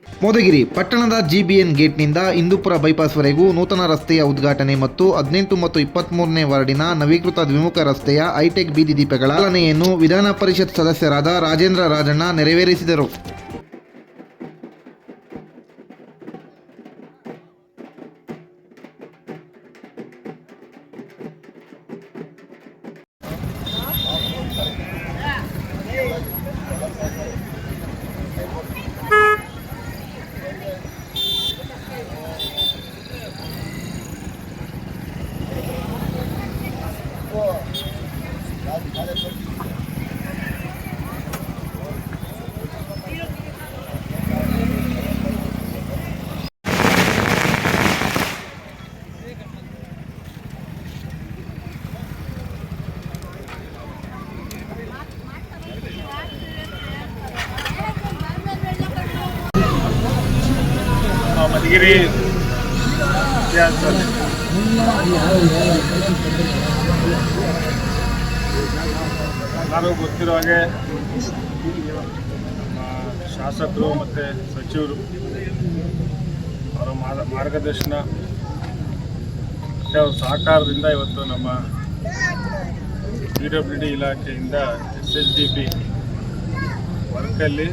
ಮೋದಗಿರಿ ಪಟ್ಟಣದ ಜಿಬಿಎನ್ ಗೇಟ್ನಿಂದ ಇಂದೂಪುರ ಬೈಪಾಸ್ವರೆಗೂ ನೂತನ ರಸ್ತೆಯ ಉದ್ಘಾಟನೆ ಮತ್ತು 18 ಮತ್ತು 23ನೇ ವಾರ್ಡಿನ ನವೀಕೃತ ದ್ವಿಮುಖ ರಸ್ತೆಯ ಹೈಟೆಕ್ ಬೀದಿ ದೀಪಗಳ ಚಾಲನೆಯನ್ನು ವಿಧಾನ ಪರಿಷತ್ ಸದಸ್ಯರಾದ ರಾಜೇಂದ್ರ ರಾಜಣ್ಣ ನೆರವೇರಿಸಿದರು. ಮಧುಗಿರಿ ಇತಿಹಾಸದಲ್ಲಿ ಎಲ್ಲರೂ ಗೊತ್ತಿರೋ ಹಾಗೆ ಶಾಸಕರು ಮತ್ತು ಸಚಿವರು ಅವರ ಮಾರ್ಗದರ್ಶನ ಮತ್ತು ಅವರ ಸಹಕಾರದಿಂದ ಇವತ್ತು ನಮ್ಮ PWD ಇಲಾಖೆಯಿಂದ SHDP ವರ್ಕಲ್ಲಿ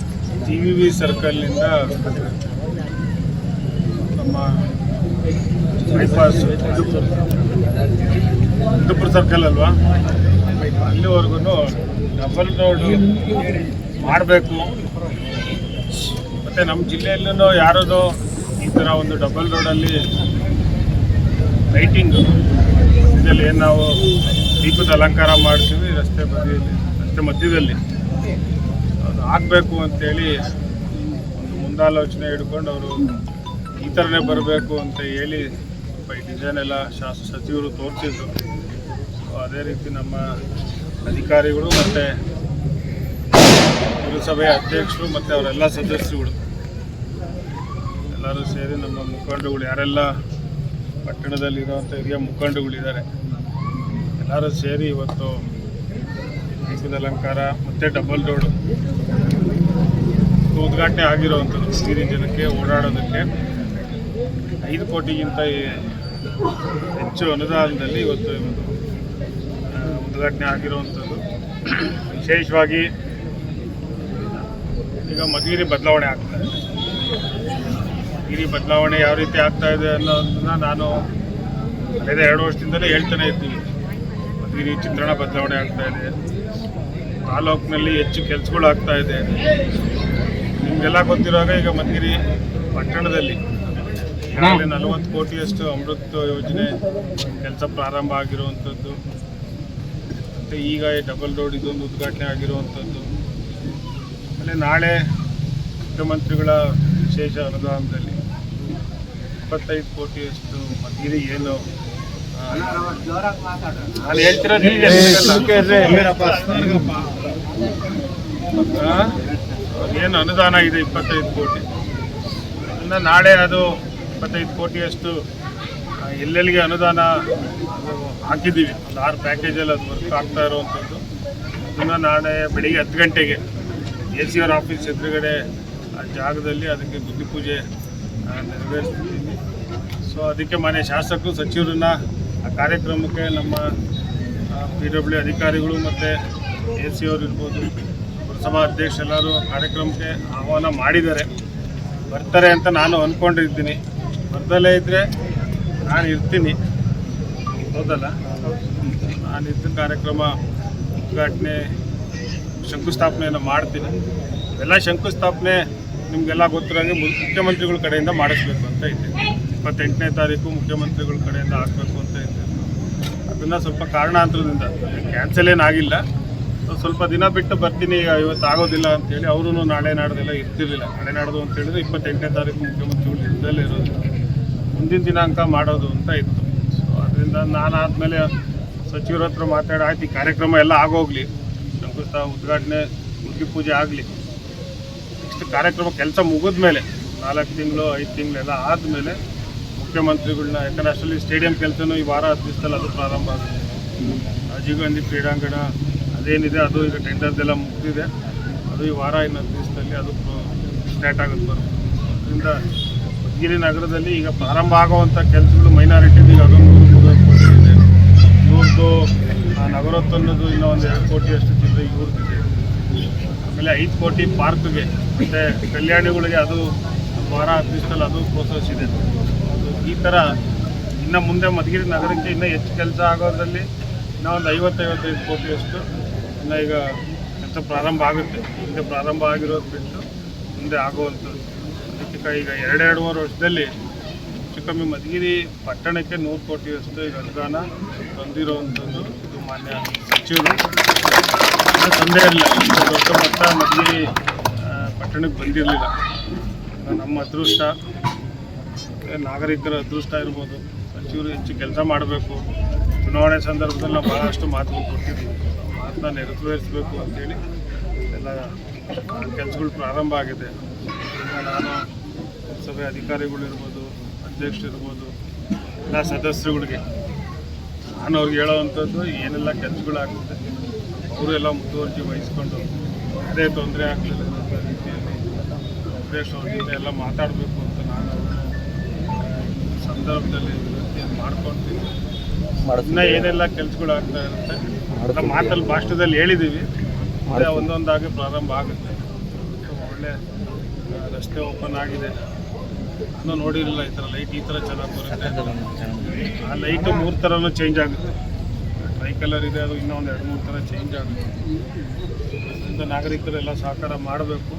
GVV ಸರ್ಕಲ್ನಿಂದ ನಮ್ಮ ಬೈಪಾಸ್ ಇಂದೂಪುರ ಸರ್ಕಲ್ ಅಲ್ವಾ, ಅಲ್ಲಿವರೆಗೂ ಡಬಲ್ ರೋಡ್ ಮಾಡಬೇಕು. ಮತ್ತು ನಮ್ಮ ಜಿಲ್ಲೆಯಲ್ಲೂ ಯಾರದೋ ಈ ಥರ ಒಂದು ಡಬಲ್ ರೋಡಲ್ಲಿ ಲೈಟಿಂಗು ಇದರಲ್ಲಿ ಏನು ನಾವು ದೀಪದ ಅಲಂಕಾರ ಮಾಡ್ತೀವಿ ರಸ್ತೆ ಬದಿಯಲ್ಲಿ, ರಸ್ತೆ ಮಧ್ಯದಲ್ಲಿ ಅದು ಆಗಬೇಕು ಅಂತೇಳಿ ಒಂದು ಮುಂದಾಲೋಚನೆ ಹಿಡ್ಕೊಂಡು ಅವರು ಈ ಥರನೇ ಬರಬೇಕು ಅಂತ ಹೇಳಿ ಸ್ವಲ್ಪ ಈ ಡಿಸೈನ್ ಎಲ್ಲ ಸಚಿವರು ತೋರಿಸಿದ್ರು. ಅದೇ ರೀತಿ ನಮ್ಮ ಅಧಿಕಾರಿಗಳು ಮತ್ತು ಪುರಸಭೆಯ ಅಧ್ಯಕ್ಷರು ಮತ್ತು ಅವರೆಲ್ಲ ಸದಸ್ಯರುಗಳು ಎಲ್ಲರೂ ಸೇರಿ ನಮ್ಮ ಮುಖಂಡರುಗಳು ಯಾರೆಲ್ಲ ಪಟ್ಟಣದಲ್ಲಿರುವಂಥ ಹಿರಿಯ ಮುಖಂಡರುಗಳಿದ್ದಾರೆ ಎಲ್ಲರೂ ಸೇರಿ ಇವತ್ತು ದೀಪದ ಅಲಂಕಾರ ಮತ್ತು ಡಬಲ್ ರೋಡ್ ಉದ್ಘಾಟನೆ ಆಗಿರುವಂಥದ್ದು. ನೀರಿನ ಜನಕ್ಕೆ ಓಡಾಡೋದಕ್ಕೆ 5 ಕೋಟಿಗಿಂತ ಹೆಚ್ಚು ಅನುದಾನದಲ್ಲಿ ಇವತ್ತು ಉದ್ಘಾಟನೆ ಆಗಿರುವಂಥದ್ದು. ವಿಶೇಷವಾಗಿ ಈಗ ಮಧುಗಿರಿ ಬದಲಾವಣೆ ಆಗ್ತಾಯಿದೆ. ಮಧುಗಿರಿ ಬದಲಾವಣೆ ಯಾವ ರೀತಿ ಆಗ್ತಾಯಿದೆ ಅನ್ನೋದನ್ನ ನಾನು ಕಳೆದ 2 ವರ್ಷದಿಂದಲೇ ಹೇಳ್ತಾನೆ ಇದ್ದೀವಿ. ಮಧುಗಿರಿ ಚಿತ್ರಣ ಬದಲಾವಣೆ ಆಗ್ತಾಯಿದೆ, ತಾಲೂಕಿನಲ್ಲಿ ಹೆಚ್ಚು ಕೆಲಸಗಳು ಆಗ್ತಾಯಿದೆ. ನಿಮಗೆಲ್ಲ ಗೊತ್ತಿರುವಾಗ ಈಗ ಮಧುಗಿರಿ ಪಟ್ಟಣದಲ್ಲಿ 40 ಕೋಟಿಯಷ್ಟು ಅಮೃತ್ ಯೋಜನೆ ಕೆಲಸ ಪ್ರಾರಂಭ ಆಗಿರುವಂಥದ್ದು. ಮತ್ತು ಈಗ ಡಬಲ್ ರೋಡ್ ಇದೊಂದು ಉದ್ಘಾಟನೆ ಆಗಿರುವಂಥದ್ದು. ಆಮೇಲೆ ನಾಳೆ ಮುಖ್ಯಮಂತ್ರಿಗಳ ವಿಶೇಷ ಅನುದಾನದಲ್ಲಿ 25 ಕೋಟಿಯಷ್ಟು ಮಧುಗಿರಿ ಏನು ನಾನು ಹೇಳ್ತಿರೋದು ಏನು ಅನುದಾನ ಇದೆ 25 ಕೋಟಿ, ಅದನ್ನು ನಾಳೆ ಅದು 25 ಕೋಟಿಯಷ್ಟು ಎಲ್ಲೆಲ್ಲಿಗೆ ಅನುದಾನ ಹಾಕಿದ್ದೀವಿ. ಒಂದು 6 ಪ್ಯಾಕೇಜಲ್ಲಿ ಅದು ವರ್ಕ್ ಆಗ್ತಾ ಇರುವಂಥದ್ದು. ಅದನ್ನು ನಾಳೆ ಬೆಳಿಗ್ಗೆ 10 ಗಂಟೆಗೆ ACR ಆಫೀಸ್ ಎದುರುಗಡೆ ಆ ಜಾಗದಲ್ಲಿ ಅದಕ್ಕೆ ಗುದ್ದಿ ಪೂಜೆ ನೆರವೇರಿಸ್ತಿದ್ದೀನಿ. ಸೊ ಅದಕ್ಕೆ ಮಾನ್ಯ ಶಾಸಕರು ಸಚಿವರನ್ನ ಆ ಕಾರ್ಯಕ್ರಮಕ್ಕೆ ನಮ್ಮ PWD ಅಧಿಕಾರಿಗಳು ಮತ್ತು AC ಅವರು ಇರ್ಬೋದು, ಪುರಸಭಾ ಅಧ್ಯಕ್ಷ ಎಲ್ಲರೂ ಕಾರ್ಯಕ್ರಮಕ್ಕೆ ಆಹ್ವಾನ ಮಾಡಿದ್ದಾರೆ. ಬರ್ತಾರೆ ಅಂತ ನಾನು ಅಂದ್ಕೊಂಡಿರ್ತೀನಿ. ಬರ್ದಲ್ಲೇ ಇದ್ದರೆ ನಾನು ಇರ್ತೀನಿ, ಹೌದಲ್ಲ, ನಾನು ಇದ್ದ ಕಾರ್ಯಕ್ರಮ ಉದ್ಘಾಟನೆ ಶಂಕುಸ್ಥಾಪನೆಯನ್ನು ಮಾಡ್ತೀನಿ. ಎಲ್ಲ ಶಂಕುಸ್ಥಾಪನೆ ನಿಮಗೆಲ್ಲ ಗೊತ್ತಿರೋಂಗೆ ಮುಖ್ಯಮಂತ್ರಿಗಳ ಕಡೆಯಿಂದ ಮಾಡಿಸ್ಬೇಕು ಅಂತ ಇದ್ದೀನಿ. 28ನೇ ತಾರೀಕು ಮುಖ್ಯಮಂತ್ರಿಗಳ ಕಡೆಯಿಂದ ಆಗಬೇಕು ಅಂತ ಇದ್ದೀನಿ. ಅದನ್ನು ಸ್ವಲ್ಪ ಕಾರಣಾಂತರದಿಂದ ಕ್ಯಾನ್ಸಲ್ ಏನಾಗಿಲ್ಲ, ಸ್ವಲ್ಪ ದಿನ ಬಿಟ್ಟು ಬರ್ತೀನಿ, ಇವತ್ತು ಆಗೋದಿಲ್ಲ ಅಂತೇಳಿ ಅವರು ನಾಳೆ ನಾಡ್ದೆಲ್ಲ ಇರ್ತಿರ್ಲಿಲ್ಲ. ನಾಳೆ ನಾಡ್ದು ಅಂತ ಹೇಳಿದ್ರೆ 28ನೇ ತಾರೀಕು ಮುಖ್ಯಮಂತ್ರಿಗಳು ಇದ್ದಲ್ಲೇ ಇರೋದು, ಮುಂದಿನ ದಿನಾಂಕ ಮಾಡೋದು ಅಂತ ಇತ್ತು. ಸೊ ಅದರಿಂದ ನಾನು ಆದಮೇಲೆ ಸಚಿವರ ಹತ್ರ ಮಾತಾಡಿ ಆಯ್ತು ಈ ಕಾರ್ಯಕ್ರಮ ಎಲ್ಲ ಆಗೋಗಲಿ, ಶಂಕುಸ್ಥಾಪನೆ ಉದ್ಘಾಟನೆ ಮುಗಿ ಪೂಜೆ ಆಗಲಿ, ನೆಕ್ಸ್ಟ್ ಕಾರ್ಯಕ್ರಮ ಕೆಲಸ ಮುಗಿದ ಮೇಲೆ 4 ತಿಂಗಳು 5 ತಿಂಗಳೆಲ್ಲ ಆದಮೇಲೆ ಮುಖ್ಯಮಂತ್ರಿಗಳನ್ನ, ಯಾಕಂದರೆ ಅಷ್ಟರಲ್ಲಿ ಸ್ಟೇಡಿಯಂ ಕೆಲಸನೂ ಈ ವಾರ 10 ದಿವಸದಲ್ಲಿ ಅದು ಪ್ರಾರಂಭ ಆಗುತ್ತೆ. ರಾಜೀವ್ ಗಾಂಧಿ ಕ್ರೀಡಾಂಗಣ ಅದೇನಿದೆ ಅದು ಈಗ ಟೆಂಡರ್ದೆಲ್ಲ ಮುಗಿದಿದೆ, ಅದು ಈ ವಾರ 10 ದಿವಸದಲ್ಲಿ ಅದು ಸ್ಟಾರ್ಟ್ ಆಗುತ್ತೆ. ಅದರಿಂದ ಮಧುಗಿರಿ ನಗರದಲ್ಲಿ ಈಗ ಪ್ರಾರಂಭ ಆಗುವಂಥ ಕೆಲಸಗಳು ಮೈನಾರಿಟಿದು ಈಗ ಅದೊಂದು 100 ಕೋಟಿ ಇದೆ. ಇವ್ರದ್ದು ನಗರೋತ್ತನ್ನೋದು ಇನ್ನೂ ಒಂದು 2 ಕೋಟಿಯಷ್ಟು ಚಿಲ್ಲರೆ ಇವ್ರದ್ದಿದೆ. ಆಮೇಲೆ 5 ಕೋಟಿ ಪಾರ್ಕ್ಗೆ ಮತ್ತು ಕಲ್ಯಾಣಿಗಳಿಗೆ ಅದು ವಾರ 10 ದಿವಸದಲ್ಲಿ ಅದು ಪ್ರೋಸೆಸ್ ಇದೆ. ಅದು ಈ ಥರ ಇನ್ನು ಮುಂದೆ ಮಧುಗಿರಿ ನಗರಕ್ಕೆ ಇನ್ನೂ ಹೆಚ್ಚು ಕೆಲಸ ಆಗೋದ್ರಲ್ಲಿ ಇನ್ನೂ ಒಂದು 50-55 ಕೋಟಿಯಷ್ಟು ಇನ್ನು ಈಗ ಕೆಲಸ ಪ್ರಾರಂಭ ಆಗುತ್ತೆ. ಮುಂದೆ ಪ್ರಾರಂಭ ಆಗಿರೋದು ಬಿಟ್ಟು ಮುಂದೆ ಆಗುವಂಥದ್ದು. ಅದಕ್ಕೆ ಈಗ 2-2.5 ವರ್ಷದಲ್ಲಿ ಹೆಚ್ಚು ಕಮ್ಮಿ ಮಧುಗಿರಿ ಪಟ್ಟಣಕ್ಕೆ 100 ಕೋಟಿಯಷ್ಟು ಈಗ ಅನುದಾನ ತಂದಿರುವಂಥದ್ದು ಇದು ಮಾನ್ಯ ಸಚಿವರು ತಂದೇ ಇರಲಿಲ್ಲ. ದೊಡ್ಡ ಮೊತ್ತ ಮಧುಗಿರಿ ಪಟ್ಟಣಕ್ಕೆ ಬಂದಿರಲಿಲ್ಲ. ನಮ್ಮ ಅದೃಷ್ಟ, ನಾಗರಿಕರ ಅದೃಷ್ಟ ಇರ್ಬೋದು. ಸಚಿವರು ಹೆಚ್ಚು ಕೆಲಸ ಮಾಡಬೇಕು. ಚುನಾವಣೆ ಸಂದರ್ಭದಲ್ಲಿ ನಾವು ಭಾಳಷ್ಟು ಮಾತುಗಳು ಕೊಟ್ಟಿದ್ದೀವಿ. ಮಾತನ್ನ ನೆರವೇರಿಸಬೇಕು ಅಂತೇಳಿ ಎಲ್ಲ ಕೆಲಸಗಳು ಪ್ರಾರಂಭ ಆಗಿದೆ. ಈಗ ನಾನು ಸಭೆ ಅಧಿಕಾರಿಗಳಿರ್ಬೋದು, ಅಧ್ಯಕ್ಷರಿರ್ಬೋದು, ಎಲ್ಲ ಸದಸ್ಯರುಗಳಿಗೆ ನಾನು ಅವ್ರಿಗೆ ಹೇಳೋವಂಥದ್ದು ಏನೆಲ್ಲ ಕೆಲಸಗಳಾಗುತ್ತೆ ಅವರು ಎಲ್ಲ ಮುತುವರ್ಜಿ ವಹಿಸ್ಕೊಂಡು ಅದೇ ತೊಂದರೆ ಆಗಲಿಲ್ಲ ಅನ್ನೋ ರೀತಿಯಲ್ಲಿ ಅಧ್ಯಕ್ಷ ಅವ್ರ ಜೊತೆ ಎಲ್ಲ ಮಾತಾಡಬೇಕು ಅಂತ ನಾನು ಸಂದರ್ಭದಲ್ಲಿ ವಿನಂತಿಯನ್ನು ಮಾಡ್ಕೊಳ್ತೀನಿ. ಇನ್ನೂ ಏನೆಲ್ಲ ಕೆಲಸಗಳಾಗ್ತಾ ಇರುತ್ತೆ ಎಲ್ಲ ಮಾತಲ್ಲಿ ಭಾಷಣದಲ್ಲಿ ಹೇಳಿದ್ದೀವಿ. ಅದೇ ಒಂದೊಂದಾಗಿ ಪ್ರಾರಂಭ ಆಗುತ್ತೆ. ಒಳ್ಳೆ ರಸ್ತೆ ಓಪನ್ ಆಗಿದೆ. ಇನ್ನೂ ನೋಡಿರಲಿಲ್ಲ ಈ ಥರ ಲೈಟ್ ಈ ಥರ ಚೆನ್ನಾಗಿ ಬರುತ್ತೆ. ಆ ಲೈಟು 3 ಥರನೂ ಚೇಂಜ್ ಆಗುತ್ತೆ. ಟ್ರೈ ಕಲರ್ ಇದೆ, ಅದು ಇನ್ನೂ ಒಂದು 2-3 ಥರ ಚೇಂಜ್ ಆಗುತ್ತೆ. ಅದರಿಂದ ನಾಗರಿಕರೆಲ್ಲ ಸಹಕಾರ ಮಾಡಬೇಕು.